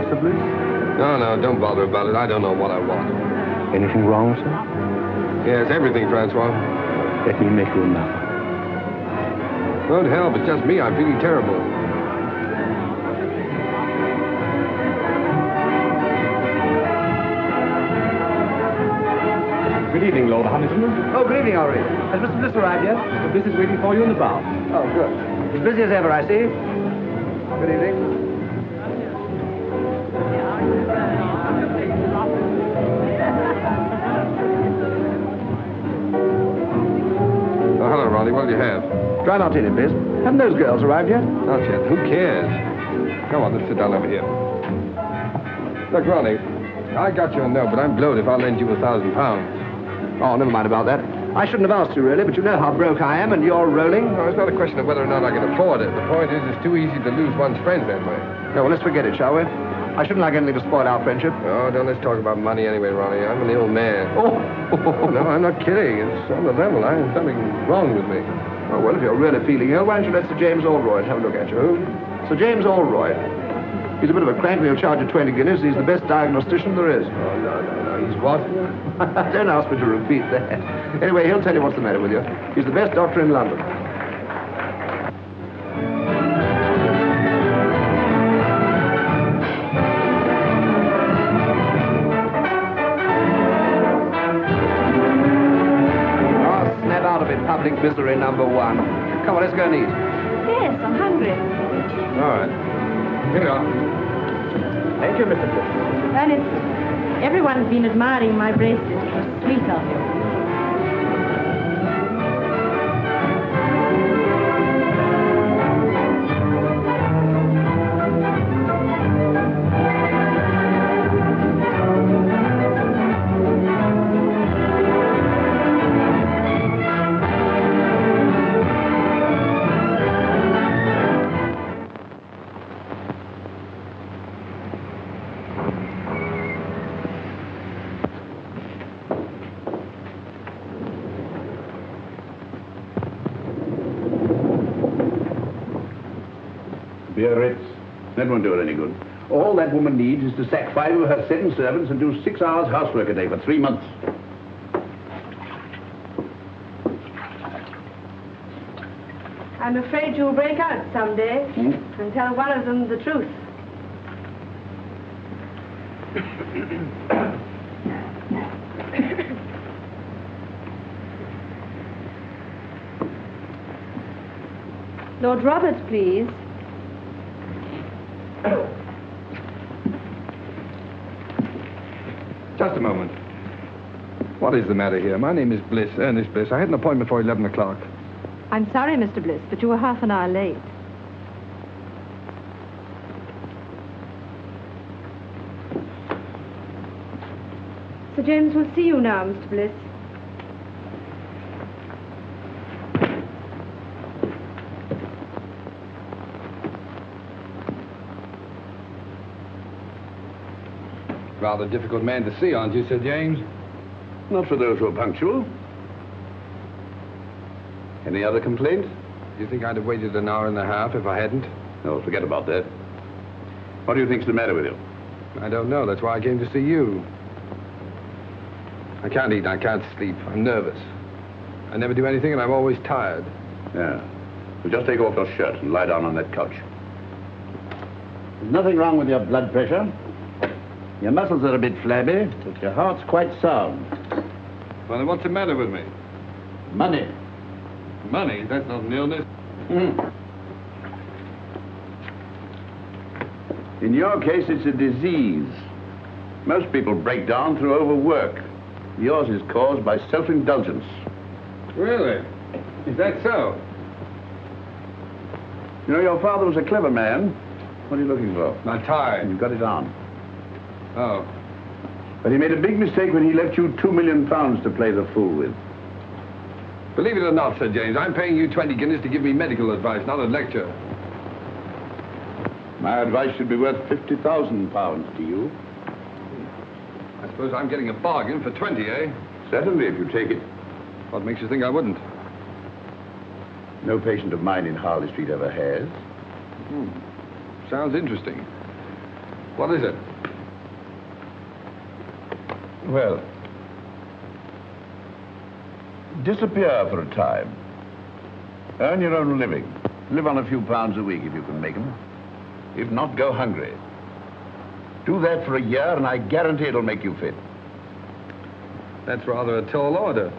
Mr. Bliss? No, don't bother about it. I don't know what I want. Anything wrong, sir? Yes, everything, Francois. Let me make you an offer. Good help, it's just me. I'm feeling terrible. Good evening, Lord Huntington. Oh, good evening, Henri. Has Mr. Bliss arrived yet? Mr. Bliss is waiting for you in the bar. Oh, good. As busy as ever, I see. Good evening. Oh, hello, Ronnie. What'll you have? Dry martini, please. Haven't those girls arrived yet? Not yet. Who cares? Come on, let's sit down over here. Look, Ronnie, I got your note, but I'm blowed if I'll lend you £1,000. Oh, never mind about that. I shouldn't have asked you, really, but you know how broke I am, and you're rolling. No, it's not a question of whether or not I can afford it. The point is, it's too easy to lose one's friends that way. No, well, let's forget it, shall we? I shouldn't like anything to spoil our friendship. Oh, don't let's talk about money anyway, Ronnie. I'm an ill man. Oh. No, I'm not kidding. It's on the level. There's something wrong with me. Oh, well, if you're really feeling ill, why don't you let Sir James Allroyd have a look at you? Sir James Allroyd. He's a bit of a crank, but he'll charge you 20 guineas. He's the best diagnostician there is. Oh, no. He's what? Don't ask me to repeat that. Anyway, he'll tell you what's the matter with you. He's the best doctor in London. Oh, snap out of it, public misery number one. Come on, let's go and eat. Yes, I'm hungry. All right. Here we are. Thank you, Mr. Bliss. Ernest, everyone's been admiring my bracelet. It's sweet of you. Biarritz. That won't do it any good. All that woman needs is to sack 5 of her 7 servants and do 6 hours housework a day for 3 months. I'm afraid you'll break out someday and tell one of them the truth. Lord Roberts, please. Just a moment. What is the matter here? My name is Bliss, Ernest Bliss. I had an appointment for 11 o'clock. I'm sorry, Mr. Bliss, but you were half an hour late. Sir James will see you now, Mr. Bliss. Rather difficult man to see, aren't you, Sir James? Not for those who are punctual. Any other complaints? Do you think I'd have waited an hour and a half if I hadn't? No, forget about that. What do you think's the matter with you? I don't know. That's why I came to see you. I can't eat. I can't sleep. I'm nervous. I never do anything, and I'm always tired. Yeah. Well, just take off your shirt and lie down on that couch. There's nothing wrong with your blood pressure. Your muscles are a bit flabby, but your heart's quite sound. Well, then what's the matter with me? Money. Money? That's not an illness. In your case, it's a disease. Most people break down through overwork. Yours is caused by self-indulgence. Really? Is that so? You know, your father was a clever man. What are you looking for? My tie. You've got it on. Oh. But he made a big mistake when he left you £2 million to play the fool with. Believe it or not, Sir James, I'm paying you 20 guineas to give me medical advice, not a lecture. My advice should be worth £50,000 to you. I suppose I'm getting a bargain for 20, eh? Certainly, if you take it. What makes you think I wouldn't? No patient of mine in Harley Street ever has. Sounds interesting. What is it? Well, disappear for a time. Earn your own living. Live on a few pounds a week if you can make them. If not, go hungry. Do that for a year and I guarantee it'll make you fit. That's rather a tall order.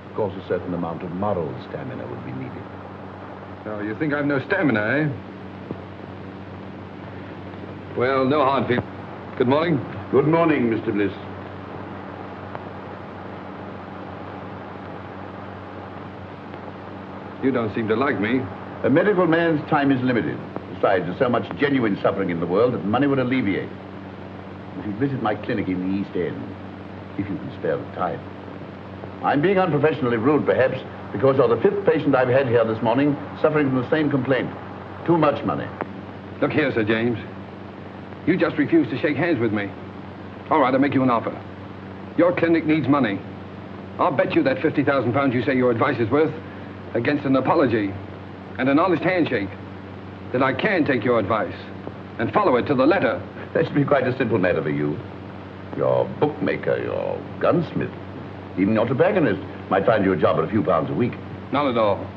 Of course, a certain amount of moral stamina would be needed. Oh, you think I've no stamina, eh? Well, no hard feelings. Good morning. Good morning, Mr. Bliss. You don't seem to like me. A medical man's time is limited. Besides, there's so much genuine suffering in the world that money would alleviate. If you visit my clinic in the East End, if you can spare the time. I'm being unprofessionally rude, perhaps, because you're the 5th patient I've had here this morning suffering from the same complaint. Too much money. Look here, Sir James. You just refused to shake hands with me. All right, I'll make you an offer. Your clinic needs money. I'll bet you that £50,000 you say your advice is worth against an apology and an honest handshake that I can take your advice and follow it to the letter. That should be quite a simple matter for you. Your bookmaker, your gunsmith, even your tobacconist might find you a job at a few pounds a week. Not at all.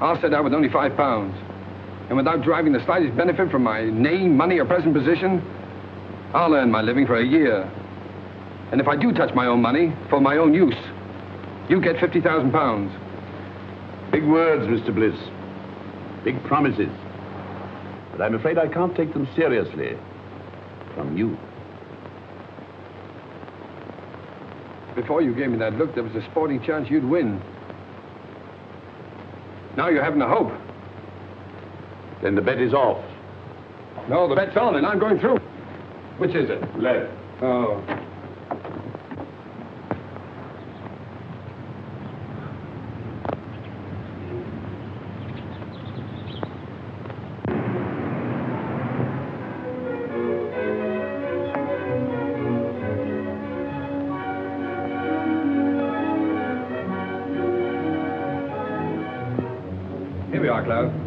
I'll set out with only £5. And without deriving the slightest benefit from my name, money, or present position, I'll earn my living for a year. And if I do touch my own money for my own use, you get £50,000. Big words, Mr. Bliss. Big promises. But I'm afraid I can't take them seriously. From you. Before you gave me that look, there was a sporting chance you'd win. Now you're having a hope. Then the bet is off. No, the bet's on, and I'm going through. Which is it? Left. Oh. Here we are, Cloud.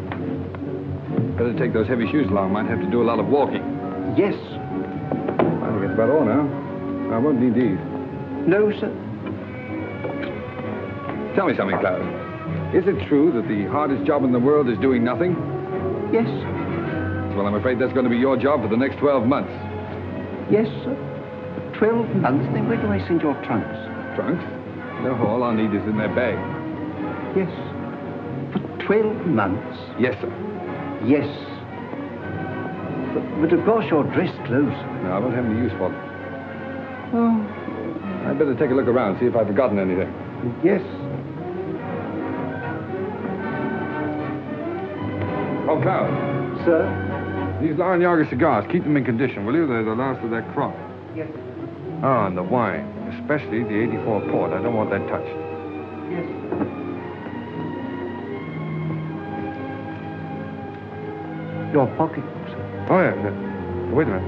Better take those heavy shoes along. Might have to do a lot of walking. Yes. I think that's about all now. I won't need these. No, sir. Tell me something, Cloud. Is it true that the hardest job in the world is doing nothing? Yes. Well, I'm afraid that's going to be your job for the next 12 months. Yes, sir. 12 months? Then where do I send your trunks? Trunks? No, all I'll need is in their bag. Yes. For 12 months? Yes, sir. Yes. But of course you're dressed clothes. No, I won't have any use for them. Oh. I'd better take a look around, see if I've forgotten anything. Yes. Oh, Cloud. Sir? These Laranaga cigars, keep them in condition, will you? They're the last of that crop. Yes. Oh, and the wine, especially the 84 port. I don't want that touched. Yes. Your pocketbook, sir. Oh, yeah. Wait a minute.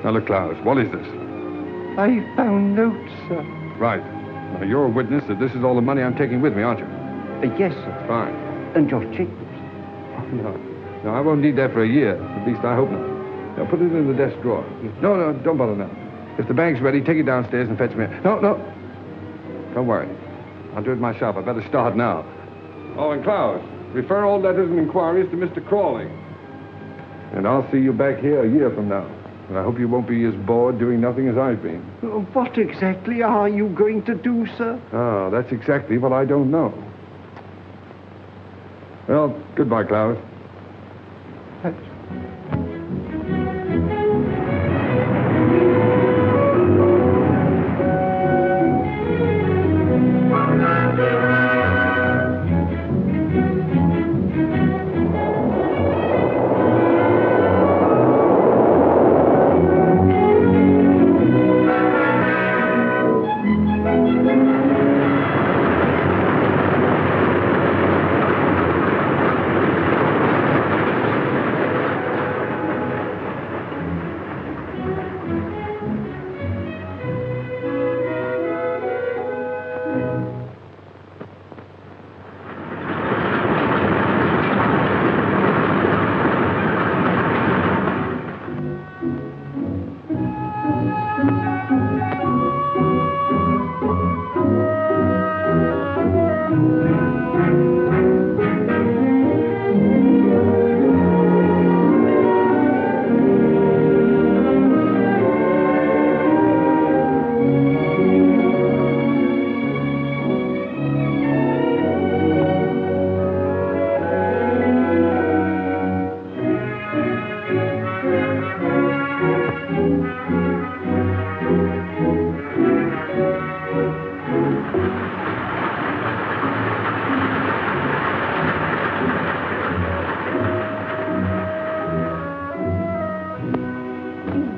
Now, look, Cloud, what is this? I found notes, sir. Right. Now, you're a witness that this is all the money I'm taking with me, aren't you? Yes, sir. Fine. And your checkbooks. Oh, no. No, I won't need that for a year. At least I hope not. Now, put it in the desk drawer. No, don't bother now. If the bank's ready, take it downstairs and fetch me. No. Don't worry. I'll do it myself. I better start now. Oh, and Cloud, refer all letters and inquiries to Mr. Crawley. And I'll see you back here a year from now. And I hope you won't be as bored doing nothing as I've been. What exactly are you going to do, sir? Oh, that's exactly what I don't know. Well, goodbye, Cloud.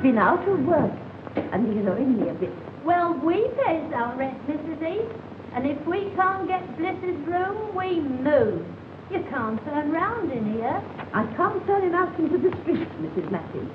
been out of work, and he's owing me a bit. Well, we pays our rent, Mrs. Heath. And if we can't get Bliss's room, we move. You can't turn round in here. I can't turn him out into the street, Mrs. Matthews.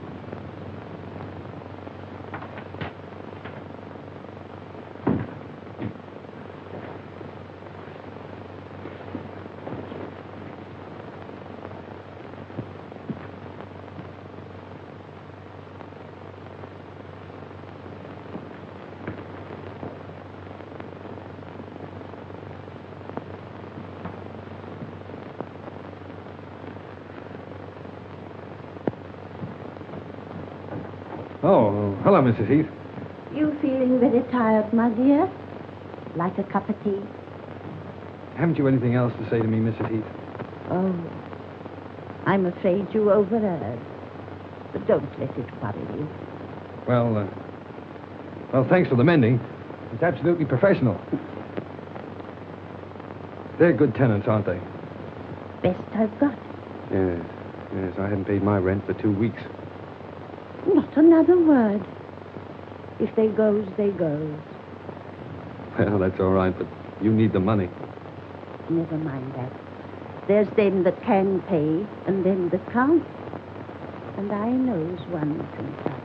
Oh, hello, Mrs. Heath. You feeling very tired, my dear? Like a cup of tea? Haven't you anything else to say to me, Mrs. Heath? Oh, I'm afraid you overheard. But don't let it worry you. Well, thanks for the mending. It's absolutely professional. They're good tenants, aren't they? Best I've got. Yes, I haven't paid my rent for 2 weeks. Not another word. If they goes, they goes. Well, that's all right, but you need the money. Never mind that. There's them that can pay and them that can't. And I knows one from t'other.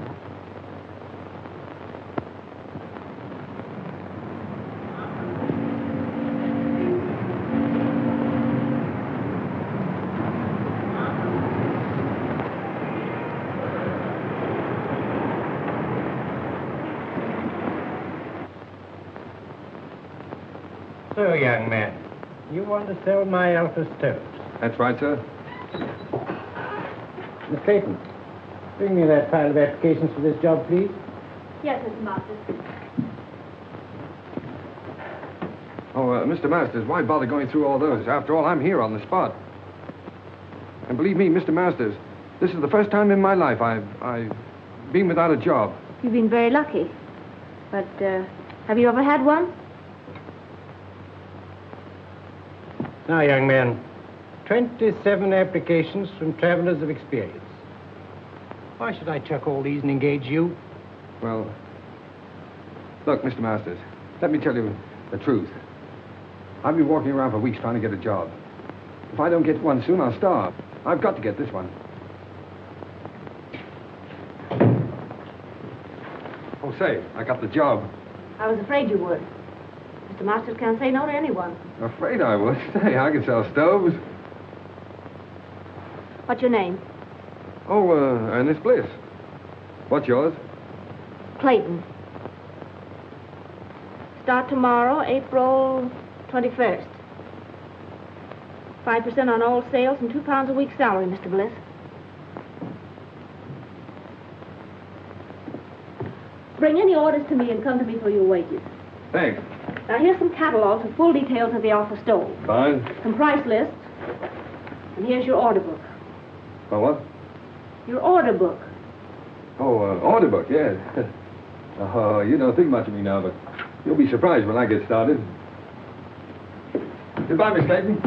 So, young man, you want to sell my Alpha stoves? That's right, sir. Miss Clayton, bring me that pile of applications for this job, please. Yes, Mr. Masters. Oh, Mr. Masters, why bother going through all those? After all, I'm here on the spot. And believe me, Mr. Masters, this is the first time in my life I've been without a job. You've been very lucky. But, have you ever had one? Now, young man, 27 applications from travelers of experience. Why should I chuck all these and engage you? Well, look, Mr. Masters, let me tell you the truth. I've been walking around for weeks trying to get a job. If I don't get one soon, I'll starve. I've got to get this one. Oh, say, I got the job. I was afraid you would. Mr. Masters can't say no to anyone. Afraid I would. Say, I can sell stoves. What's your name? Oh, Ernest Bliss. What's yours? Clayton. Start tomorrow, April 21st. 5% on all sales and £2 a week salary, Mr. Bliss. Bring any orders to me and come to me for your wages. Thanks. Now, here's some catalogs with full details of the Alpha stove. Fine. Some price lists. And here's your order book. Oh, what? Your order book. Oh, order book, yes. Oh, you don't think much of me now, but you'll be surprised when I get started. Goodbye, Miss Clayton.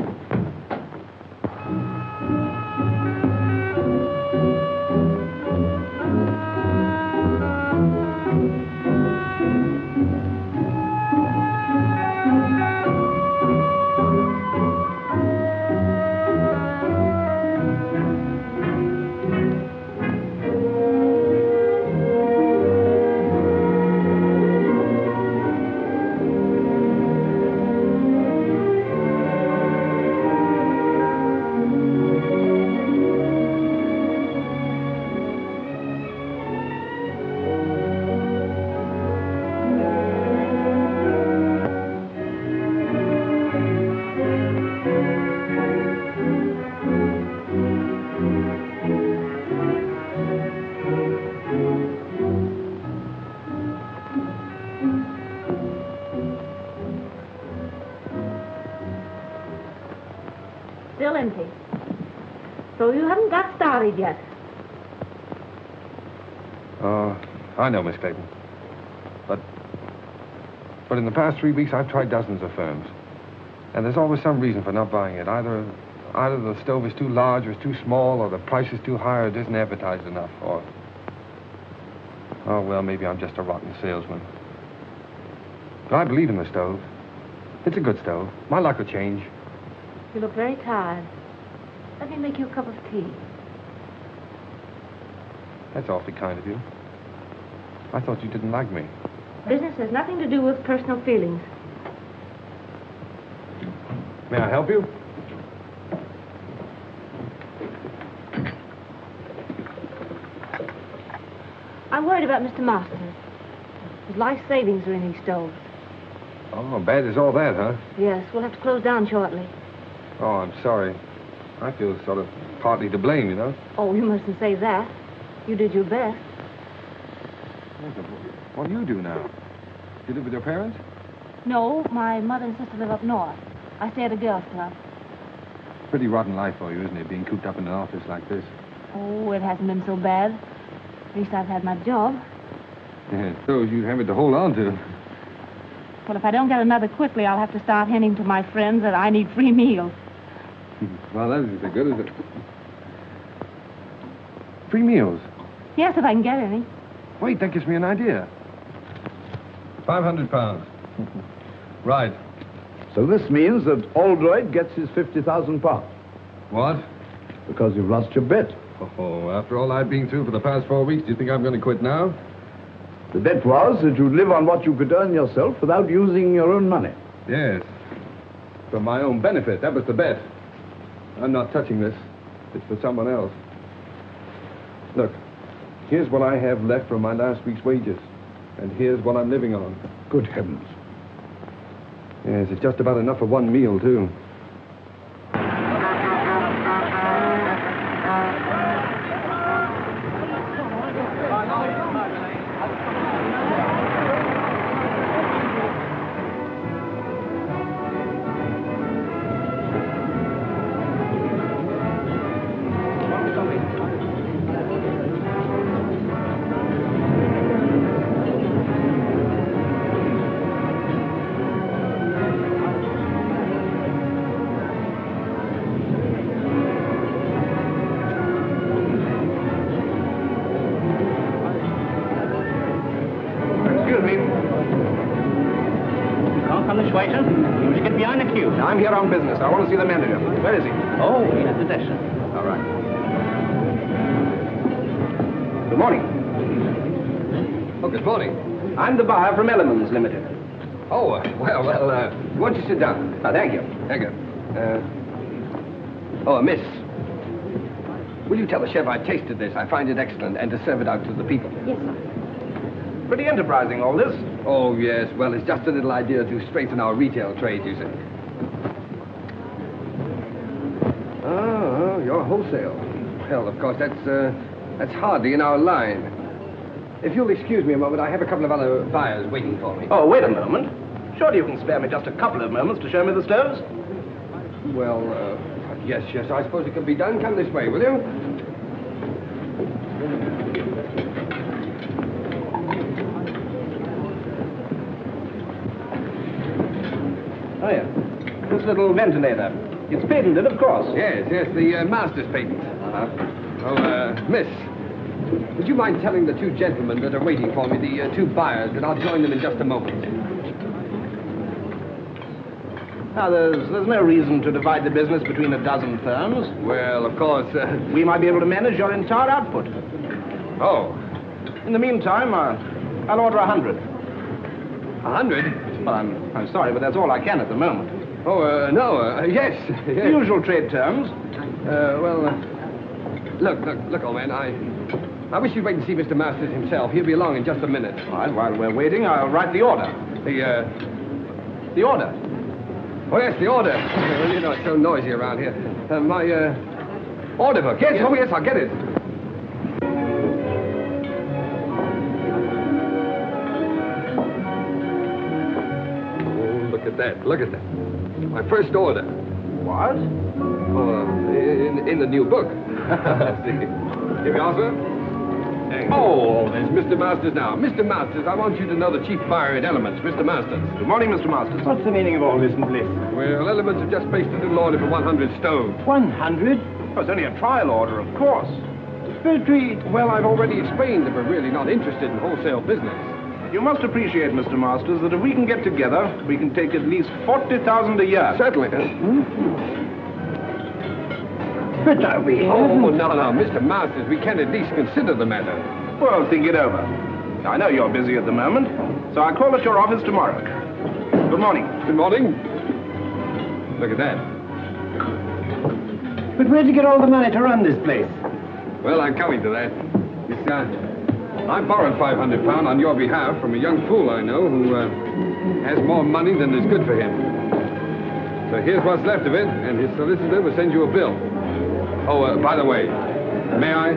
Still empty. So you haven't got started yet. I know, Miss Clayton. But in the past 3 weeks, I've tried dozens of firms. And there's always some reason for not buying it. Either the stove is too large or it's too small, or the price is too high, or it isn't advertised enough, or... Oh, well, maybe I'm just a rotten salesman. But I believe in the stove. It's a good stove. My luck will change. You look very tired. Let me make you a cup of tea. That's awfully kind of you. I thought you didn't like me. Business has nothing to do with personal feelings. May I help you? I'm worried about Mr. Masters. His life savings are in these stoves. Oh, bad as all that, huh? Yes, we'll have to close down shortly. Oh, I'm sorry. I feel sort of partly to blame, you know? Oh, you mustn't say that. You did your best. What do you do now? You live with your parents? No, my mother and sister live up north. I stay at a girls' club. Pretty rotten life for you, isn't it, being cooped up in an office like this? Oh, it hasn't been so bad. At least I've had my job. Yeah, those you have it to hold on to. Well, if I don't get another quickly, I'll have to start hinting to my friends that I need free meals. Well, that isn't so good, is it? Free meals? Yes, if I can get any. Wait, that gives me an idea. 500 pounds. Right. So this means that Oldroyd gets his 50,000 pounds. What? Because you've lost your bet. Oh, after all I've been through for the past 4 weeks, do you think I'm going to quit now? The bet was that you'd live on what you could earn yourself without using your own money. Yes. For my own benefit. That was the bet. I'm not touching this. It's for someone else. Look, here's what I have left from my last week's wages. And here's what I'm living on. Good heavens. Yes, it's just about enough for one meal, too. I'm here on business. I want to see the manager. Where is he? Oh, he's at the desk. All right. Good morning. Oh, good morning. I'm the buyer from Elements Limited. Oh, well, why don't you sit down? Oh, thank you. Thank you. Miss. Will you tell the chef I tasted this? I find it excellent, and to serve it out to the people. Yes, sir. Pretty enterprising, all this. Oh, yes. Well, it's just a little idea to strengthen our retail trade, you see. Oh, your wholesale. Well, of course, that's hardly in our line. If you'll excuse me a moment, I have a couple of other buyers waiting for me. Oh, wait a moment. Surely you can spare me just a couple of moments to show me the stoves? Well, yes, I suppose it can be done. Come this way, will you? Oh, yeah. This little ventilator. It's patented, of course. Yes, the master's patent. Miss, would you mind telling the two gentlemen that are waiting for me, the two buyers, that I'll join them in just a moment? Now, there's no reason to divide the business between a dozen firms. Well, of course, we might be able to manage your entire output. Oh. In the meantime, I'll order 100. 100? Well, I'm sorry, but that's all I can at the moment. Oh, no, yes. The usual trade terms. Look, old man, I wish you'd wait and see Mr. Masters himself. He'll be along in just a minute. All right, while we're waiting, I'll write the order. The order? Oh, yes, the order. Well, you know, it's so noisy around here. My order book. Yes, oh, yes, I'll get it. Oh, look at that. My first order. What? Oh, in the new book. Here we are, sir. Oh, there's Mr. Masters now. Mr. Masters, I want you to know the chief buyer in Elements, Mr. Masters. Good morning, Mr. Masters. What's the meaning of all this, Bliss? Well, Elements have just placed a little order for 100 stoves. 100? Oh, it's only a trial order, of course. for a treat. Well, I've already explained that we're really not interested in wholesale business. You must appreciate, Mr. Masters, that if we can get together, we can take at least 40,000 a year. Certainly. But are we? Oh, no, Mr. Masters, we can at least consider the matter. Well, think it over. I know you're busy at the moment, so I'll call at your office tomorrow. Good morning. Good morning. Look at that. But where'd you get all the money to run this place? Well, I'm coming to that. I borrowed £500 on your behalf from a young fool I know who has more money than is good for him. So here's what's left of it, and his solicitor will send you a bill. Oh, by the way, may I?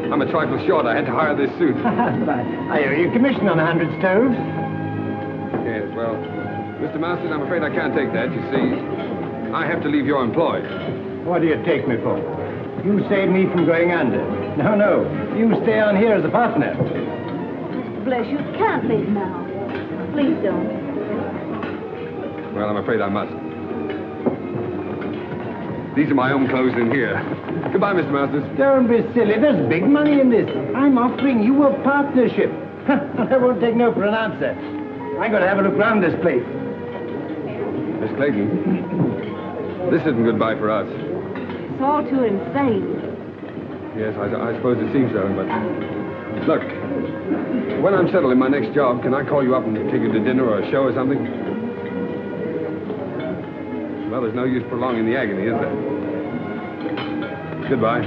I'm a trifle short. I had to hire this suit. I owe you commission on 100 stoves. Yes, well, Mr. Masters, I'm afraid I can't take that. You see, I have to leave your employ. What do you take me for? You saved me from going under. No. You stay on here as a partner. Bless you, can't leave now. Please don't. Well, I'm afraid I must. These are my own clothes in here. Goodbye, Mr. Masters. Don't be silly. There's big money in this. I'm offering you a partnership. I won't take no for an answer. I'm going to have a look round this place. Miss Clayton, this isn't goodbye for us. It's all too insane. Yes, I suppose it seems so, but... Look, when I'm settled in my next job, can I call you up and take you to dinner or a show or something? Well, there's no use prolonging the agony, is there? Goodbye.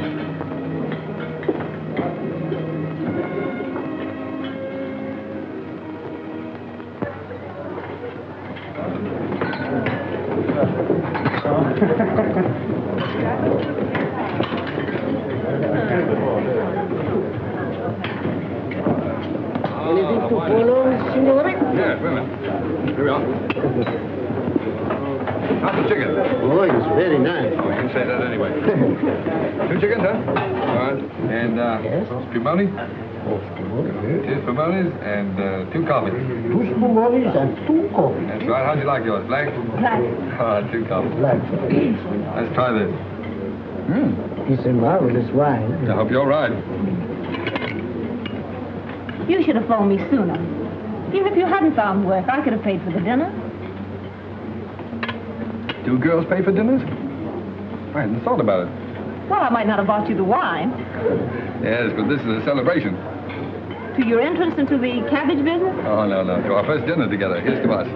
Anything to follow, signore? Yes, wait a minute. Here we are. How's the chicken? Oh, it's very nice. Oh, you can say that anyway. 2 chickens, huh? All right. And, Yes? spumoni? Two spumonis and 2 coffees. 2 spumonis and 2 coffees. That's right. How'd you like yours? Black? Black. 2 coffees. Black. Let's try this. It's a marvelous wine. I hope you're right. You should have phoned me sooner. Even if you hadn't found work, I could have paid for the dinner. 2 girls pay for dinners? I hadn't thought about it. Well, I might not have bought you the wine. Yes, but this is a celebration. To your entrance into the cabbage business? Oh, no. To our first dinner together. Here's to us.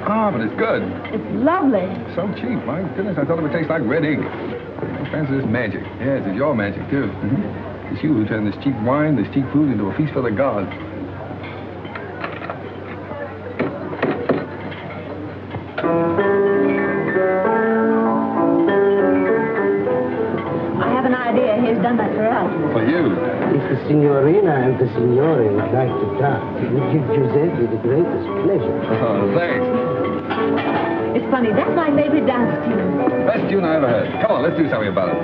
Ah, but it's good. It's lovely. So cheap. My goodness, I thought it would taste like red ink. I fancy this magic. Yes, it's your magic, too. Mm-hmm. It's you who turned this cheap wine, this cheap food into a feast for the gods. I have an idea. He's done that for us. For you. If the signorina and the signore would like to dance, it would give Giuseppe the greatest pleasure. Oh, thanks. It's funny. That's my favorite dance tune. Best tune I ever heard. Come on, let's do something about it.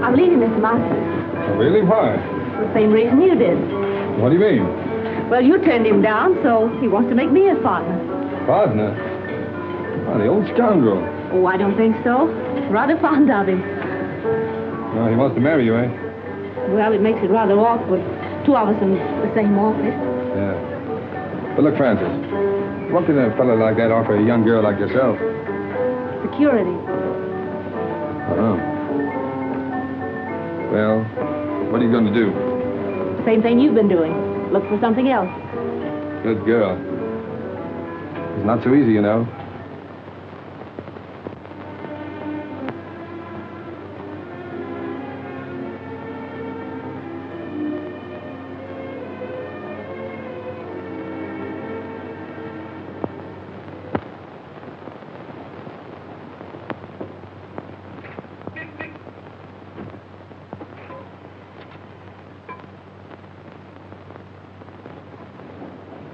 I'm leaving, Mr. Masters. Oh, really? Why? For the same reason you did. What do you mean? Well, you turned him down, so he wants to make me his partner. Partner? Oh, the old scoundrel. Oh, I don't think so. Rather fond of him. Well, he wants to marry you, eh? Well, it makes it rather awkward. 2 of us in the same office. Yeah. But look, Francis, what can a fellow like that offer a young girl like yourself? Security. Uh-huh. Well, what are you going to do? Same thing you've been doing. Look for something else. Good girl. It's not so easy, you know.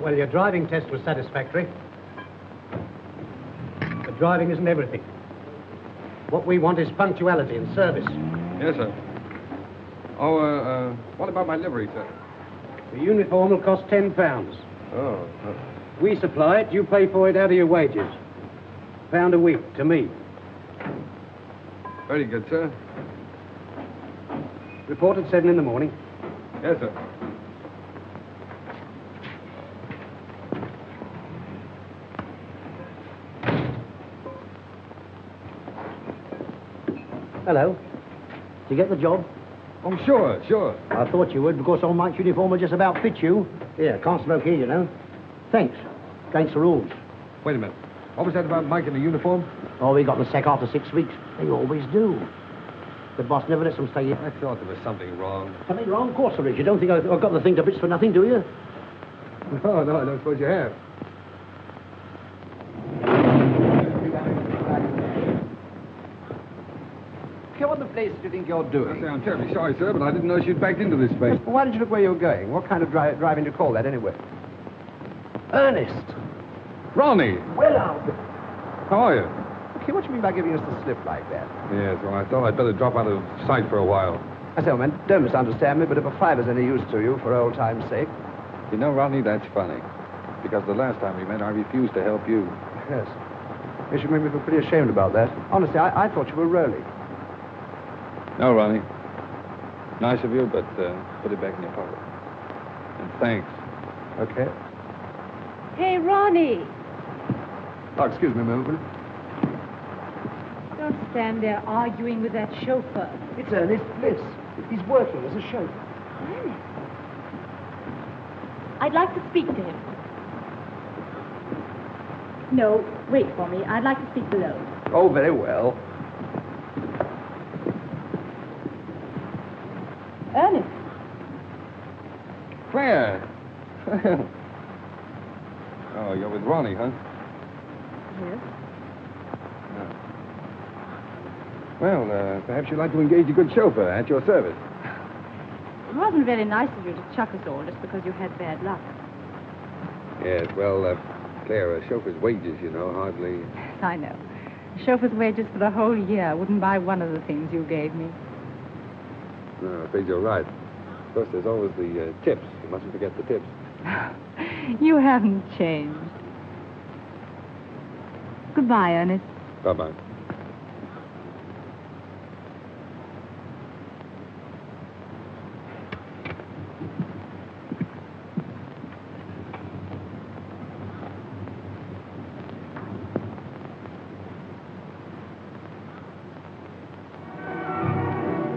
Well, your driving test was satisfactory. But driving isn't everything. What we want is punctuality and service. Yes, sir. Oh, what about my livery, sir? The uniform will cost £10. Oh, We supply it, you pay for it out of your wages. £1 a week to me. very good, sir. Report at 7 in the morning. Yes, sir. Hello. Did you get the job? Oh, sure, sure. I thought you would, because old Mike's uniform will just about fit you. Here, can't smoke here, you know. Thanks. Against the rules. Wait a minute. What was that about Mike in the uniform? Oh, he got the sack after 6 weeks. They always do. The boss never lets them stay here. I thought there was something wrong. Something wrong? Of course there is. You don't think I've got the thing to bits for nothing, do you? No, I don't suppose you have. What the place do you think you're doing? I say, I'm terribly sorry, sir, but I didn't know she'd backed into this space. Well, why did you look where you were going? What kind of driving do you call that, anyway? Ernest. Ronnie! Well, I'll be. How are you? Okay, what do you mean by giving us the slip like that? Yes, well, I thought I'd better drop out of sight for a while. I say, old man, don't misunderstand me, but if a fiver's any use to you, for old time's sake. You know, Ronnie, that's funny. Because the last time we met, I refused to help you. Yes. You should make me feel pretty ashamed about that. Honestly, I thought you were Rolly. No, Ronnie. Nice of you, but put it back in your pocket. And thanks. Okay. Hey, Ronnie. Oh, excuse me a moment, will you? Don't stand there arguing with that chauffeur. It's Ernest Bliss. He's working as a chauffeur. Ernest. I'd like to speak to him. No, wait for me. I'd like to speak below. Oh, very well. Ernest. Claire! Oh, you're with Ronnie, huh? Yes. Well, perhaps you'd like to engage a good chauffeur at your service. It wasn't very nice of you to chuck us all just because you had bad luck. Yes, well, Claire, a chauffeur's wages, you know, hardly... I know. A chauffeur's wages for the whole year wouldn't buy one of the things you gave me. No, I'm afraid you're right. Of course, there's always the tips. You mustn't forget the tips. You haven't changed. Goodbye, Ernest. Bye-bye.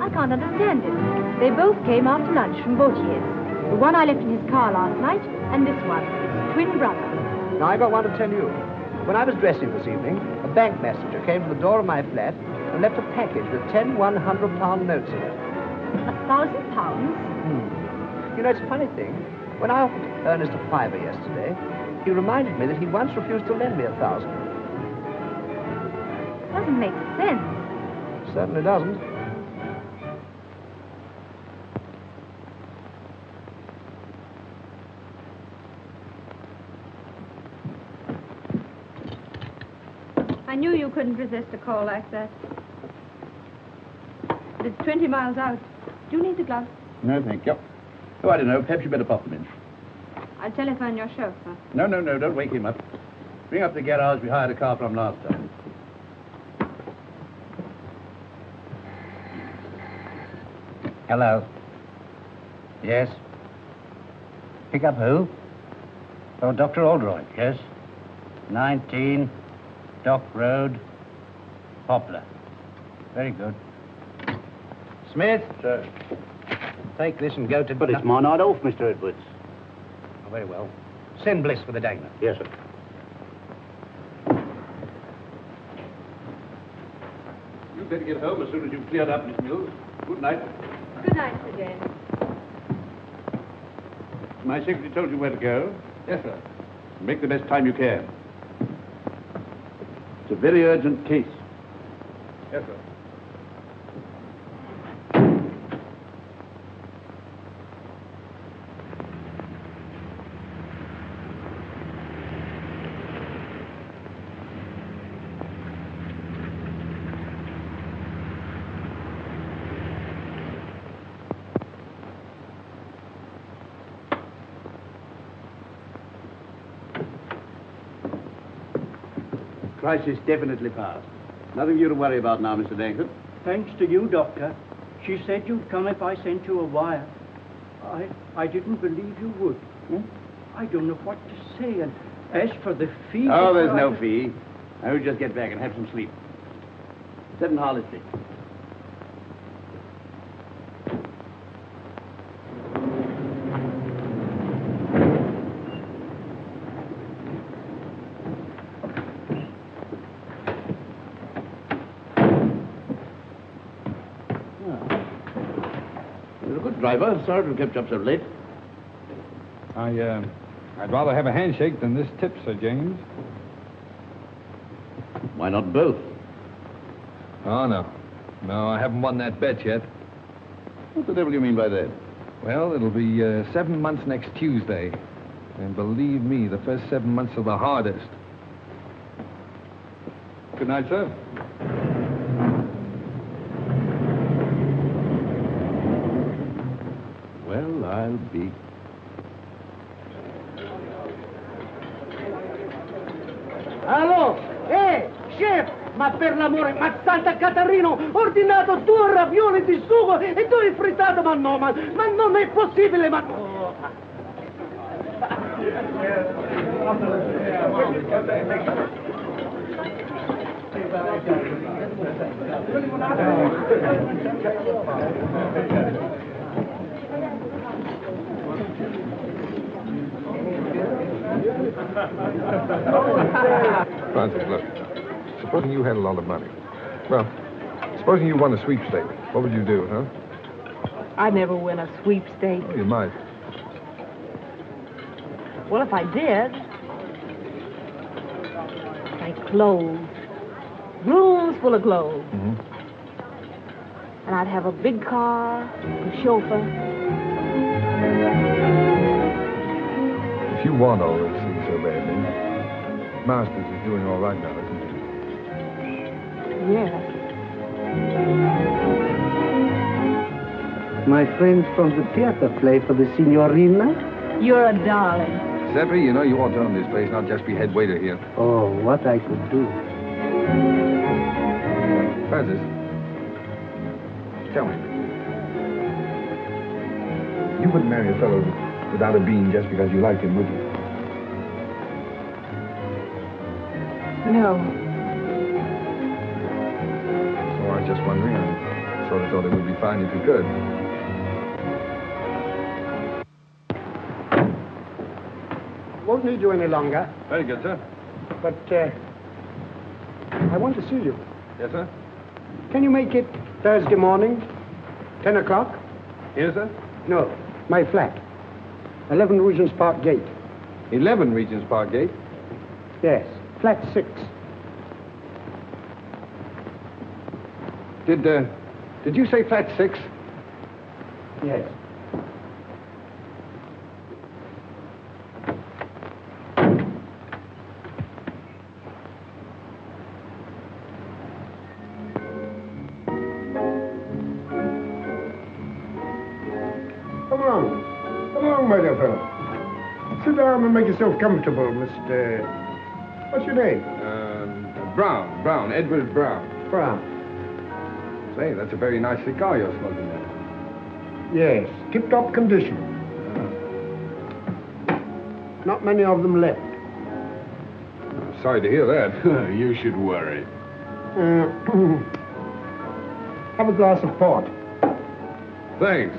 I can't understand it. They both came after lunch from Vautier's. The one I left in his car last night, and this one, his twin brother. Now, I got one to tell you. When I was dressing this evening, a bank messenger came to the door of my flat and left a package with 10 £100 notes in it. £1,000? You know, it's a funny thing. When I offered Ernest a fiver yesterday, he reminded me that he once refused to lend me 1,000. Doesn't make sense. Certainly doesn't. I knew you couldn't resist a call like that. But it's 20 miles out. Do you need the gloves? No, thank you. Oh, I don't know. Perhaps you better pop them in. I'll telephone your chauffeur. No, don't wake him up. Bring up the garage we hired a car from last time. Hello. Yes? Pick up who? Oh, Dr. Oldroyd, yes. 19 Dock Road, Poplar. Very good. Smith? Sir. Take this and go to... But it's my night off, Mr. Edwards. Oh, very well. Send Bliss for the dagger. Yes, sir. You'd better get home as soon as you've cleared up, Miss Mills. Good night. Good night, Sir James. My secretary told you where to go. Yes, sir. Make the best time you can. It's a very urgent case. Yes, sir. crisis definitely passed. Nothing for you to worry about now, Mr. Dankford. Thanks to you, Doctor. She said you'd come if I sent you a wire. I didn't believe you would. I don't know what to say. And as for the fee... Oh, there's no fee. I would just get back and have some sleep. 7 Harley Street. You're a good driver. Sorry to have kept you up so late. I'd rather have a handshake than this tip, Sir James. Why not both? Oh, no. No, I haven't won that bet yet. What the devil do you mean by that? Well, it'll be 7 months next Tuesday. And believe me, the first 7 months are the hardest. Good night, sir. Well, I'll be... Allo? Chef! Ma per l'amore, ma Santa Catarino, ho ordinato 2 ravioli di sugo e 2 frittati, ma no, ma non è possibile, ma... Oh. Francis, look. Supposing you had a lot of money. Well, supposing you won a sweepstake, what would you do, huh? I'd never win a sweepstake. Well, you might. Well, if I did, like clothes. Rooms full of clothes. Mm-hmm. And I'd have a big car, a chauffeur. If you want all those things so badly, Masters is doing all right now, isn't he? Yes. My friends from the theater play for the signorina? You're a darling. Seppi, you know you ought to own this place, not just be head waiter here. Oh, what I could do. Francis, tell me. You wouldn't marry a fellow without a bean just because you liked him, would you? No. So I was just wondering. I sort of thought it would be fine if you could. Won't need you any longer, Very good, sir. but I want to see you. Yes, sir? Can you make it Thursday morning, 10 o'clock? Here, sir? No, my flat. 11 Regent's Park Gate. 11 Regent's Park Gate. Yes, flat 6. Did you say flat 6? Yes. Come along, my dear fellow. Sit down and make yourself comfortable, Mr... What's your name? Brown, Edward Brown. Brown. Say, that's a very nice cigar you're smoking there. Yes, tip-top condition. Not many of them left. Sorry to hear that. You should worry. Have a glass of port. Thanks.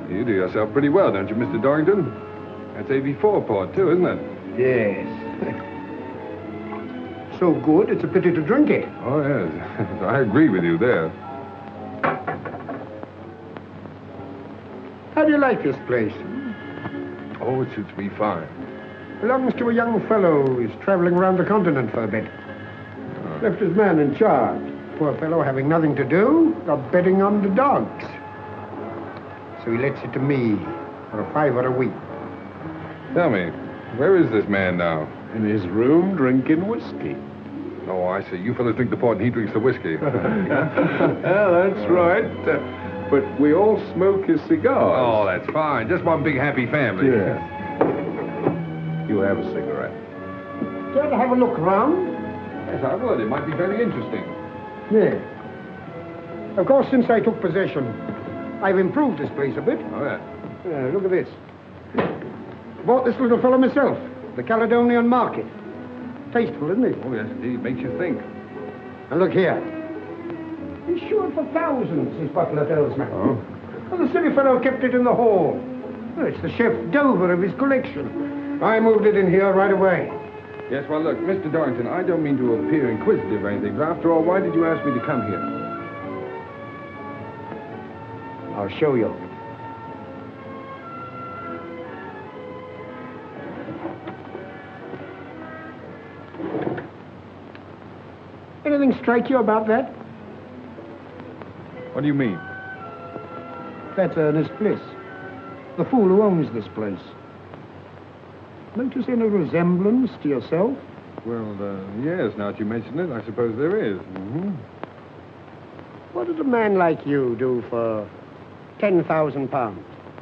You do yourself pretty well, don't you, Mr. Dorrington? That's AB4 port, too, isn't it? Yes. So good, it's a pity to drink it. Oh, yes. I agree with you there. How do you like this place? Oh, it suits me fine. Belongs to a young fellow who's traveling around the continent for a bit. Left his man in charge. Poor fellow having nothing to do, got betting on the dogs. So he lets it to me for a $5 a week. Tell me, where is this man now? In his room, drinking whiskey. Oh, I see. You fellas drink the port and he drinks the whiskey. That's right. But we all smoke his cigars. Oh, that's fine. Just one big happy family. Yeah. You have a cigarette. Care to have a look round? Yes, I would. It might be very interesting. Yeah. Of course, since I took possession, I've improved this place a bit. Oh, yeah. Look at this. Bought this little fellow myself, the Caledonian Market. Tasteful, isn't it? Oh, yes, indeed. Makes you think. And look here. Insured for thousands, his butler tells me. Oh? Well, the silly fellow kept it in the hall. Well, it's the chef d'oeuvre of his collection. I moved it in here right away. Yes, well, look, Mr. Dorrington, I don't mean to appear inquisitive or anything, but after all, why did you ask me to come here? I'll show you. Anything strike you about that? What do you mean? That's Ernest Bliss, the fool who owns this place. Notice any resemblance to yourself? Well, yes, now that you mention it, I suppose there is. Mm-hmm. What did a man like you do for £10,000?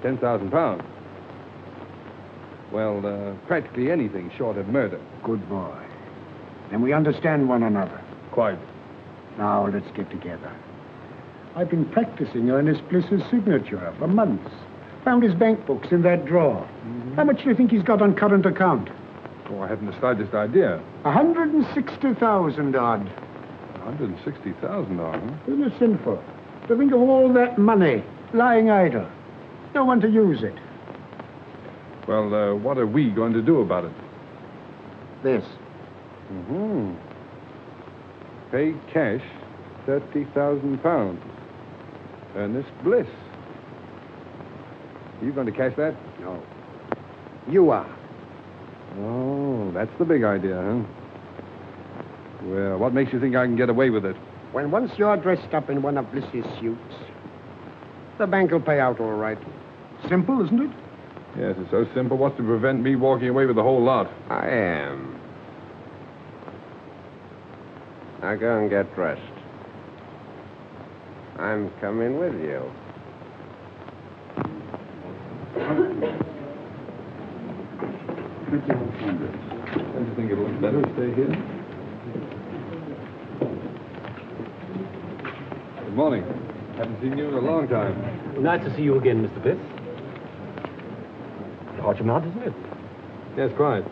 £10,000? Well, practically anything short of murder. Good boy. Then we understand one another. Quite. Now, let's get together. I've been practicing Ernest Bliss's signature for months. Found his bank books in that drawer. Mm-hmm. How much do you think he's got on current account? Oh, I haven't the slightest idea. 160,000 odd. 160,000 odd, huh? Isn't it sinful to think of all that money lying idle? No one to use it. Well, what are we going to do about it? This. Mm-hmm. Pay cash £30,000. Ernest Bliss. Are you going to cash that? No. You are. Oh, that's the big idea, huh? Well, what makes you think I can get away with it? When once you're dressed up in one of Bliss's suits, the bank will pay out all right. Simple, isn't it? Yes, it's so simple. What's to prevent me walking away with the whole lot? I am. Now go and get dressed. I'm coming with you. Don't you think it'll look better to stay here? Good morning. Haven't seen you in a long time. Nice to see you again, Mr. Bliss. Hot your mouth, isn't it? Yes, quite.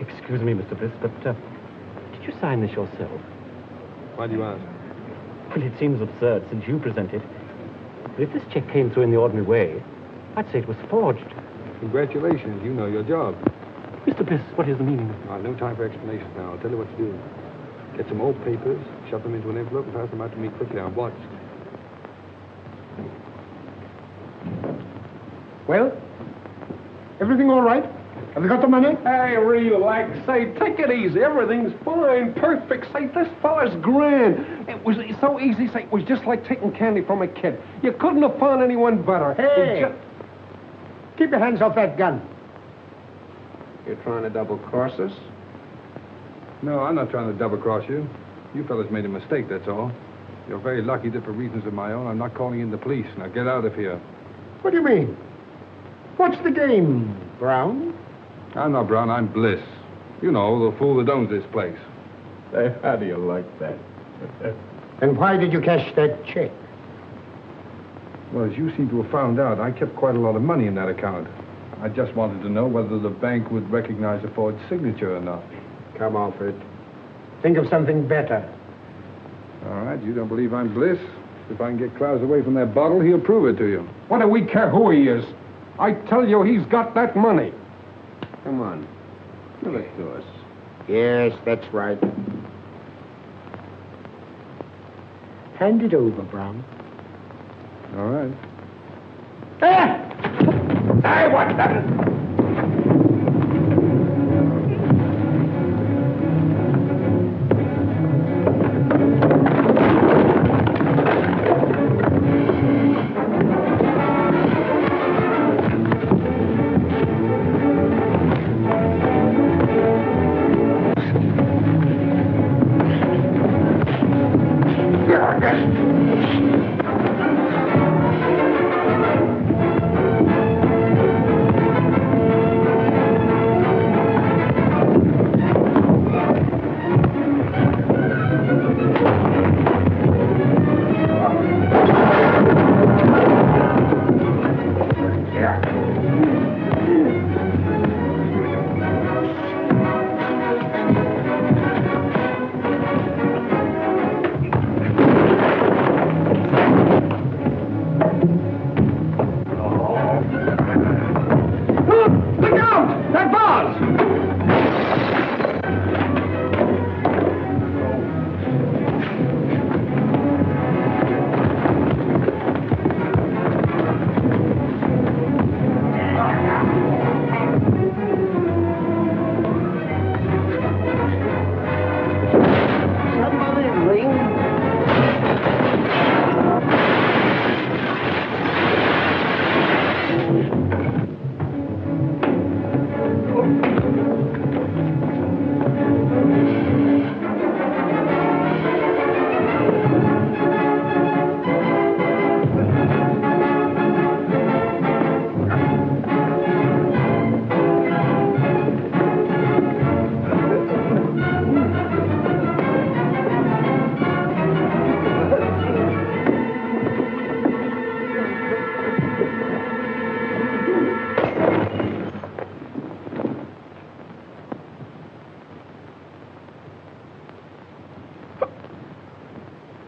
Excuse me, Mr. Bliss, but did you sign this yourself? Why do you ask? Well, it seems absurd since you present it. But if this check came through in the ordinary way, I'd say it was forged. Congratulations, you know your job. Mr. Bliss, what is the meaning? No time for explanations now. I'll tell you what to do. Get some old papers, shove them into an envelope, and pass them out to me quickly. I'm watched. Well, everything all right? Have you got the money? Hey, relax. Say, take it easy. Everything's fine, perfect. Say, this fella's grand. It was so easy. Say, it was just like taking candy from a kid. You couldn't have found anyone better. Hey! Keep your hands off that gun. You're trying to double-cross us? No, I'm not trying to double-cross you. You fellas made a mistake, that's all. You're very lucky that for reasons of my own, I'm not calling in the police. Now get out of here. What do you mean? What's the game, Brown? I'm not Brown, I'm Bliss. You know, the fool that owns this place. Say, how do you like that? And why did you cash that check? Well, as you seem to have found out, I kept quite a lot of money in that account. I just wanted to know whether the bank would recognize a forged signature or not. Come off it. Think of something better. All right, you don't believe I'm Bliss? If I can get Klaus away from that bottle, he'll prove it to you. What do we care who he is? I tell you, he's got that money. Come on. Give it to us. Yes, that's right. Hand it over, Brown. All right. Hey, what the...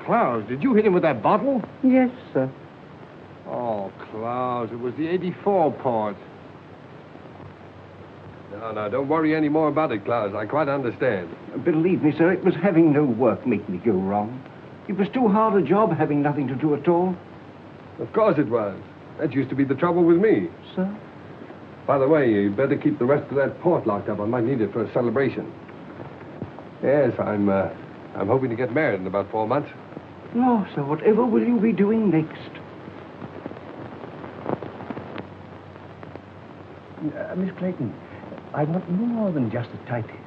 Klaus, did you hit him with that bottle? Yes, sir. Oh, Klaus, it was the 84 part. No, don't worry any more about it, Klaus. I quite understand. Believe me, sir, it was having no work make me go wrong. It was too hard a job having nothing to do at all. Of course it was. That used to be the trouble with me. Sir? By the way, you better keep the rest of that port locked up. I might need it for a celebration. Yes, I'm hoping to get married in about 4 months. No, sir, whatever will you be doing next? Miss Clayton, I want more than just a typist.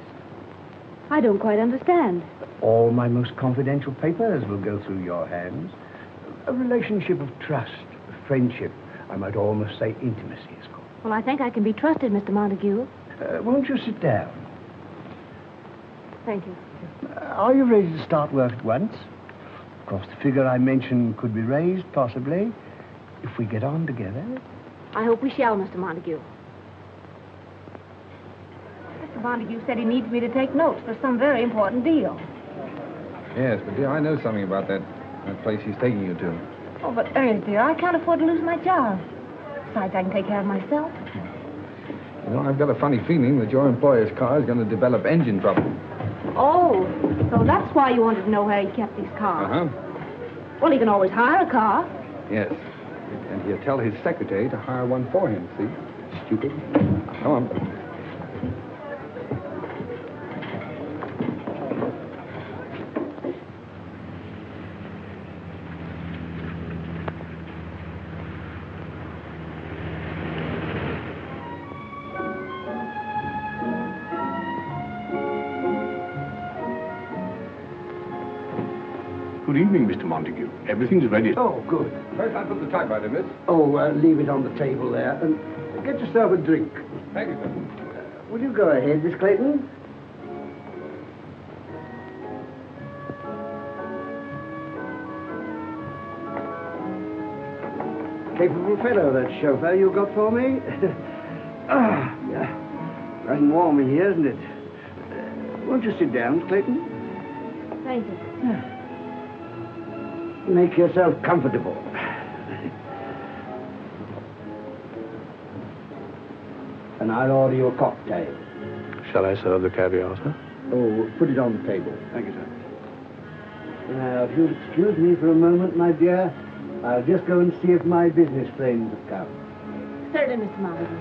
I don't quite understand. All my most confidential papers will go through your hands. A relationship of trust, of friendship, I might almost say intimacy is called. Well, I think I can be trusted, Mr. Montague. Won't you sit down? Thank you. Are you ready to start work at once? Of course, the figure I mentioned could be raised, possibly, if we get on together. I hope we shall, Mr. Montague. Mr. Montague said he needs me to take notes for some very important deal. Yes, but dear, I know something about that place he's taking you to. Oh, but Ernest, dear, I can't afford to lose my job. Besides, I can take care of myself. You know, I've got a funny feeling that your employer's car is going to develop engine trouble. Oh, so that's why you wanted to know where he kept these cars. Uh-huh. Well, he can always hire a car. Yes. And he'll tell his secretary to hire one for him, see? Stupid. Come on. Good evening, Mr. Montague. Everything's ready. Oh, good. First, I put the typewriter, miss. Oh, leave it on the table there. And get yourself a drink. Thank you, sir. Will you go ahead, Miss Clayton? Capable fellow, that chauffeur you got for me. Nice and warm in here, isn't it? Won't you sit down, Miss Clayton? Thank you. Make yourself comfortable. And I'll order you a cocktail. Shall I serve the caviar, sir? Oh, put it on the table. Thank you, sir. Now, if you'll excuse me for a moment, my dear, I'll just go and see if my business friends have come. Certainly, Mr. Montague.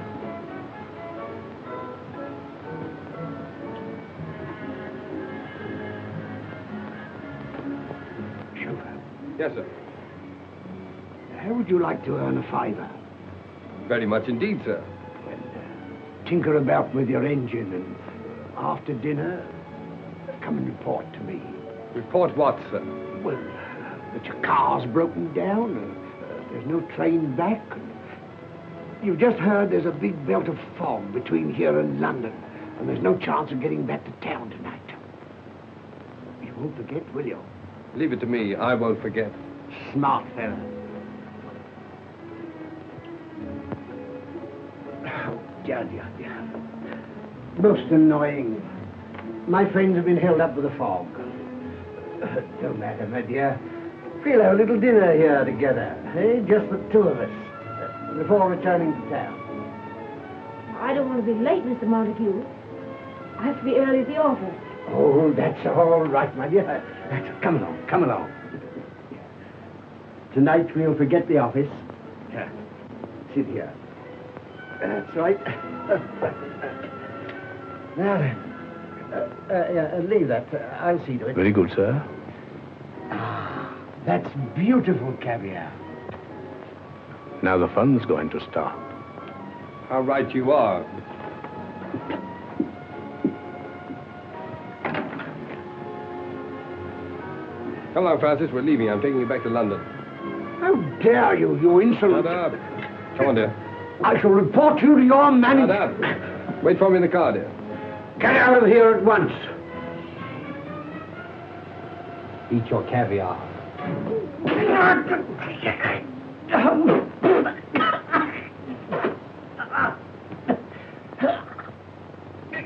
Yes, sir. How would you like to earn a fiver? Very much indeed, sir. Tinker about with your engine, and after dinner, come and report to me. Report what, sir? Well, that your car's broken down, and there's no train back. And you've just heard there's a big belt of fog between here and London, and there's no chance of getting back to town tonight. You won't forget, will you? Leave it to me. I won't forget. Smart fella. Oh, dear. Most annoying. My friends have been held up with the fog. Don't matter, my dear. We'll have a little dinner here together, eh? Just the two of us, before returning to town. I don't want to be late, Mr. Montague. I have to be early at the office. Oh, that's all right, my dear. Come along. Tonight we'll forget the office. Sit here. That's right. Now then, leave that. I'll see to it. Very good, sir. That's beautiful caviar. Now the fun's going to start. How right you are. Come along, Francis. We're leaving. I'm taking you back to London. How dare you, you insolent... Shut up. Come on, dear. I shall report you to your manager. Shut up. Wait for me in the car, dear. Get out of here at once. Eat your caviar.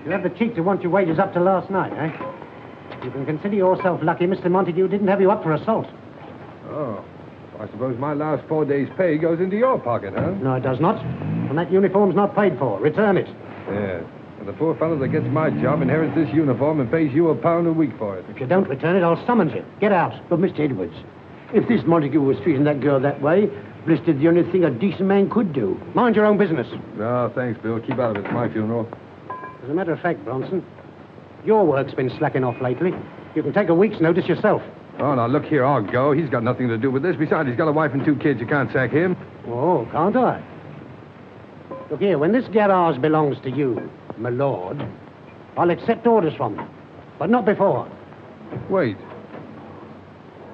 You have the cheek to want your wages up to last night, eh? You can consider yourself lucky Mr. Montague didn't have you up for assault. Oh. I suppose my last 4 days' pay goes into your pocket, huh? No, it does not. And that uniform's not paid for. Return it. Yeah. And the poor fellow that gets my job inherits this uniform and pays you £1 a week for it. If you don't return it, I'll summons you. Get out. But, Mr. Edwards, if this Montague was treating that girl that way, Bliss did the only thing a decent man could do. Mind your own business. No, thanks, Bill. Keep out of it. It's my funeral. As a matter of fact, Bronson, your work's been slacking off lately. You can take a week's notice yourself. Oh, now, look here. I'll go. He's got nothing to do with this. Besides, he's got a wife and 2 kids. You can't sack him. Oh, can't I? Look here, when this garage belongs to you, my lord, I'll accept orders from you. But not before. Wait.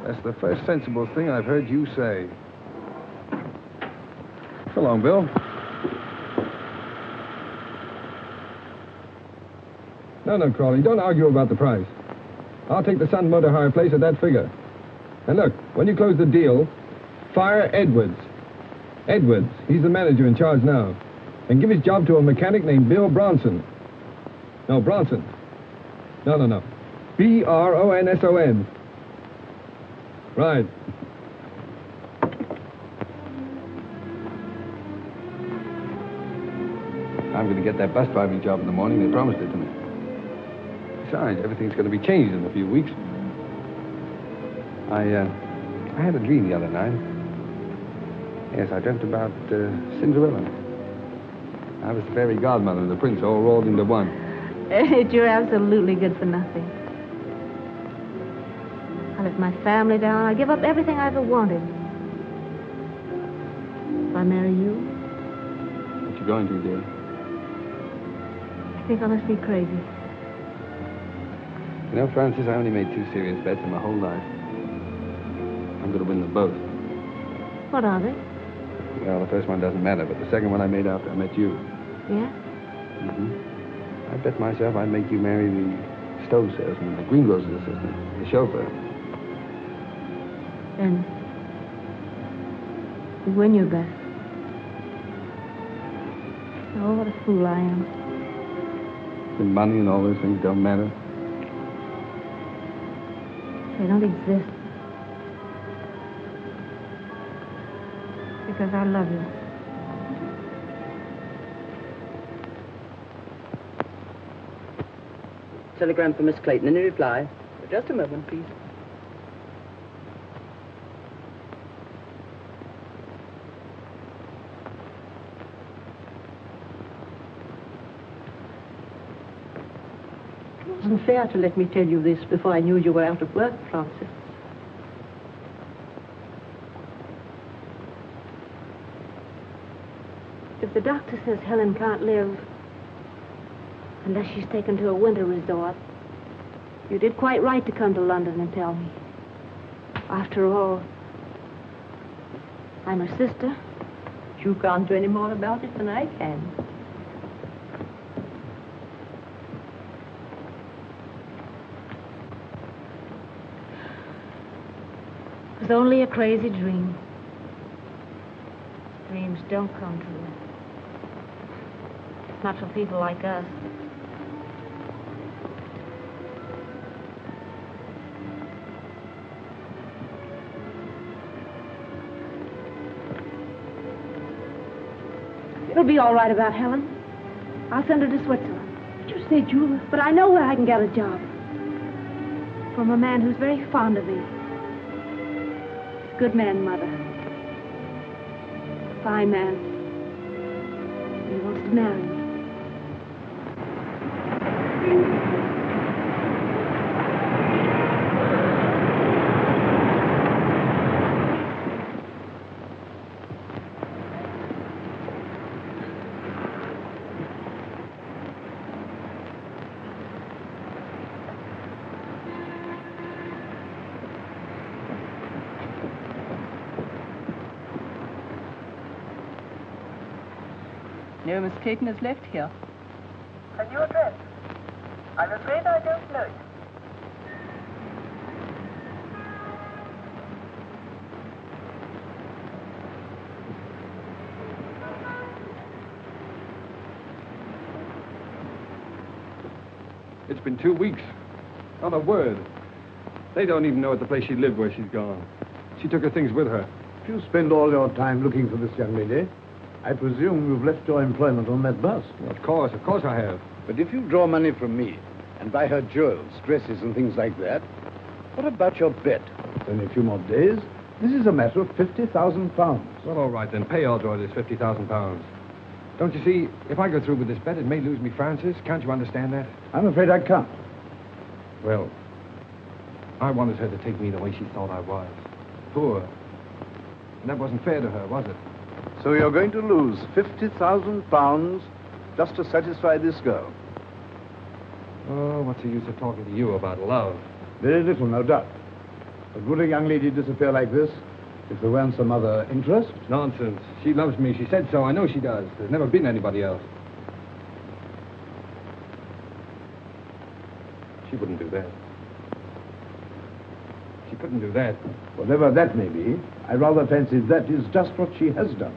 That's the first sensible thing I've heard you say. So long, Bill. No, Crawley, don't argue about the price. I'll take the Sun Motor Hire place at that figure. And look, when you close the deal, fire Edwards. Edwards, he's the manager in charge now. And give his job to a mechanic named Bill Bronson. No, Bronson. No. Bronson. Right. I'm going to get that bus driving job in the morning. They promised it to me. Besides, everything's going to be changed in a few weeks. I had a dream the other night. Yes, I dreamt about Cinderella. I was the fairy godmother and the prince all rolled into one. You're absolutely good for nothing. I let my family down. I give up everything I ever wanted. If I marry you, What you going to, dear? I think I must be crazy. You know, Francis, I only made 2 serious bets in my whole life. I'm going to win them both. What are they? Well, the first one doesn't matter, but the second one I made after I met you. Yeah? I bet myself I'd make you marry the stove salesman, the greengrocer's assistant, the chauffeur. Then you win your bet. Oh, what a fool I am. The money and all those things don't matter. They don't exist. Because I love you. Telegram for Miss Clayton. Any reply? Just a moment, please. It wasn't fair to let me tell you this before I knew you were out of work, Francis. If the doctor says Helen can't live unless she's taken to a winter resort, you did quite right to come to London and tell me. After all, I'm her sister. You can't do any more about it than I can. It was only a crazy dream. Dreams don't come true. Not for people like us. It'll be all right about Helen. I'll send her to Switzerland. But you said you were... But I know where I can get a job. From a man who's very fond of me. Good man, Mother. Fine man. He wants to marry me. No, Miss Clayton has left here. A new address? I'm afraid I don't know it. It's been 2 weeks. Not a word. They don't even know at the place she lived where she's gone. She took her things with her. If you spend all your time looking for this young lady, I presume you've left your employment on that bus. Of course I have. But if you draw money from me and buy her jewels, dresses, and things like that, what about your bet? It's only a few more days. This is a matter of £50,000. Well, all right, then. Pay Audrey this £50,000. Don't you see, if I go through with this bet, it may lose me Francis. Can't you understand that? I'm afraid I can't. Well, I wanted her to take me the way she thought I was. Poor. And that wasn't fair to her, was it? So you're going to lose £50,000 just to satisfy this girl? Oh, what's the use of talking to you about love? Very little, no doubt. But would a young lady disappear like this if there weren't some other interest? Nonsense. She loves me. She said so. I know she does. There's never been anybody else. She wouldn't do that. She couldn't do that. Whatever that may be, I rather fancy that is just what she has done.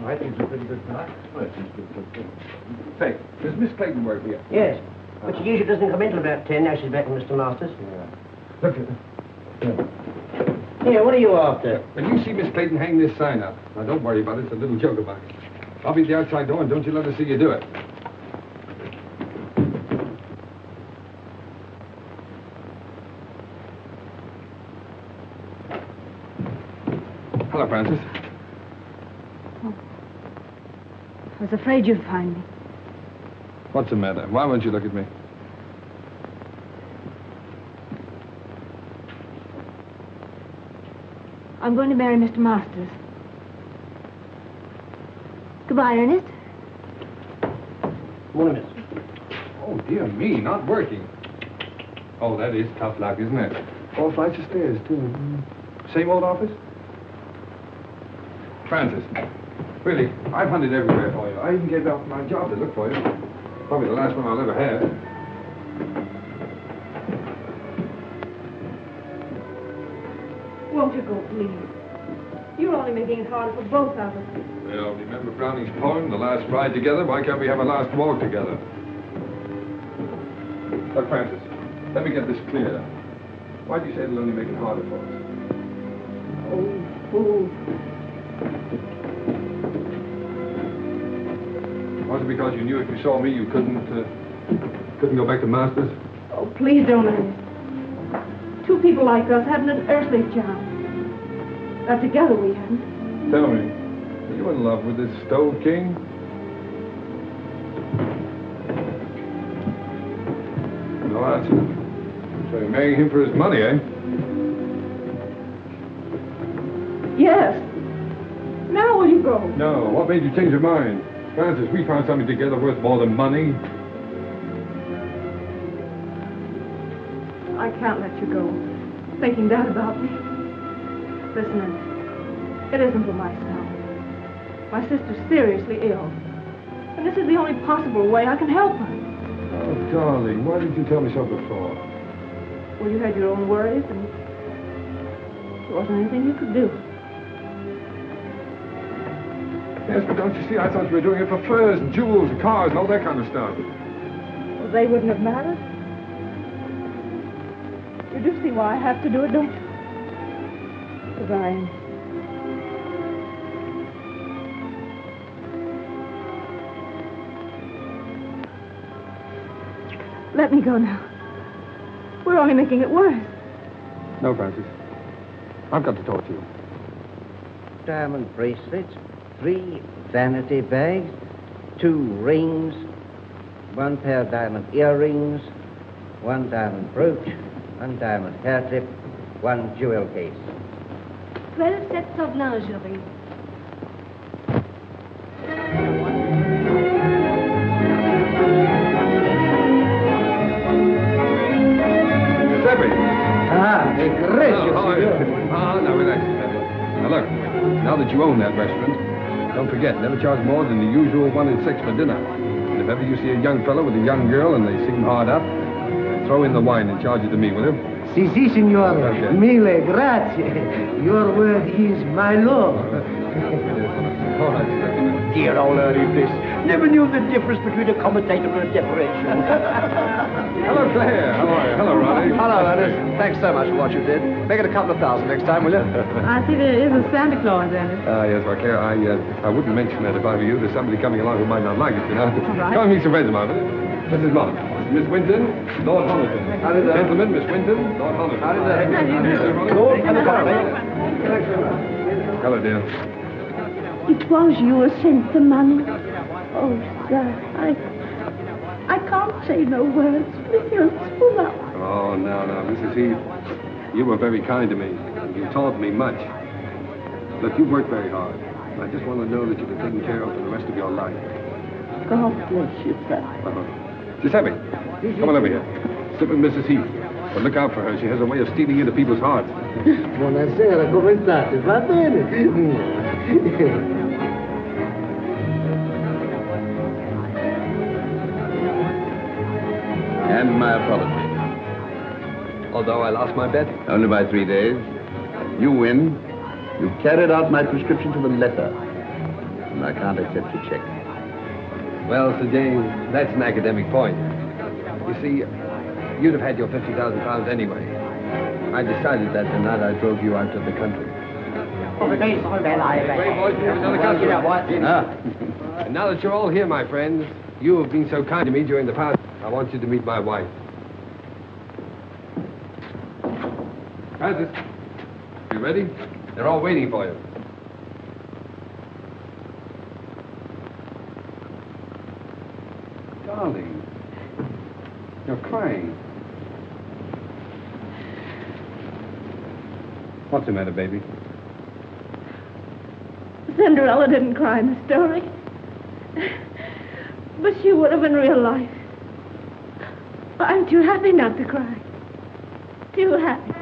I think it's a pretty good start. Say, does Miss Clayton work here? Yes, but she usually doesn't come in till about 10. Now she's back with Mr. Masters. Yeah. Look at her. Here, what are you after? When you see Miss Clayton hang this sign up, now don't worry about it. It's a little joke about it. I'll be at the outside door, and don't you let her see you do it. Hello, Francis. I was afraid you'd find me. What's the matter? Why won't you look at me? I'm going to marry Mr. Masters. Goodbye, Ernest. Morning, miss. Oh, dear me, not working. Oh, that is tough luck, isn't it? 4 flights of stairs, too. Same old office? Francis, really, I've hunted everywhere for you. I even gave up my job to look for you. Probably the last one I'll ever have. Won't you go, please? You're only making it harder for both of us. Well, remember Browning's poem, The Last Ride Together? Why can't we have a last walk together? Look, Francis, let me get this clear. Why do you say it'll only make it harder for us? Oh, fool. Was it because you knew if you saw me you couldn't go back to Masters? Oh, please don't, Ernest. Two people like us haven't an earthly chance. Not together we haven't. Tell me, are you in love with this Stove King? No answer. So you're marrying him for his money, eh? Yes. Now will you go? No. What made you change your mind? Francis, we found something together worth more than money. I can't let you go. Thinking that about me. Listen, Ernest, it isn't for myself. My sister's seriously ill. And this is the only possible way I can help her. Oh, darling, why didn't you tell me so before? Well, you had your own worries, and there wasn't anything you could do. Yes, but don't you see, I thought you were doing it for furs and jewels and cars and all that kind of stuff. Well, they wouldn't have mattered. You do see why I have to do it, don't you? Goodbye, Ernest. Let me go now. We're only making it worse. No, Francis. I've got to talk to you. Diamond bracelets, 3 vanity bags, 2 rings, 1 pair of diamond earrings, 1 diamond brooch, 1 diamond hair clip, 1 jewel case. 12 sets of lingerie. Now relax. Now look, now that you own that restaurant, don't forget, never charge more than the usual 1 and 6 for dinner. And if ever you see a young fellow with a young girl and they seem hard up, throw in the wine and charge it to me, will you? Si, signore. Mille grazie. Your word is my law. Dear old early bliss. Never knew the difference between a commentator and a decoration. Hello, Claire. How are you? Hello, Ronnie. Hello, Ernest. Thanks so much for what you did. Make it a couple of thousand next time, will you? I see there is a Santa Claus, Ernest. Yes, well, Claire, I wouldn't mention that if I were you. There's somebody coming along who might not like it, you know. right. Come and meet some friends of mine, will you? Mrs. Mott, Miss Winton, Lord Homerton. How did that? Gentlemen, Miss Winton, Lord Homerton. How did that? Lord Hello, dear. It was you who sent the money. Oh, sir, I can't say no words. You're full up. Oh, no, Mrs. Heath. You were very kind to me. You taught me much. Look, you worked very hard. I just want to know that you've been taken care of for the rest of your life. God bless you, sir. Giuseppe, come on over here. Sit with Mrs. Heath. But look out for her. She has a way of stealing into people's hearts. Buonasera, come state? Va bene? And my apology. Although I lost my bet? Only by 3 days. You win. You carried out my prescription to the letter. And I can't accept your check. Well, Sir James, that's an academic point. You see, you'd have had your £50,000 anyway. I decided that the night I drove you out to the country. And now that you're all here, my friends, you have been so kind to me during the past, I want you to meet my wife. Francis, you ready? They're all waiting for you. Darling, you're crying. What's the matter, baby? Cinderella didn't cry in the story. But she would have in real life. I'm too happy not to cry. Too happy.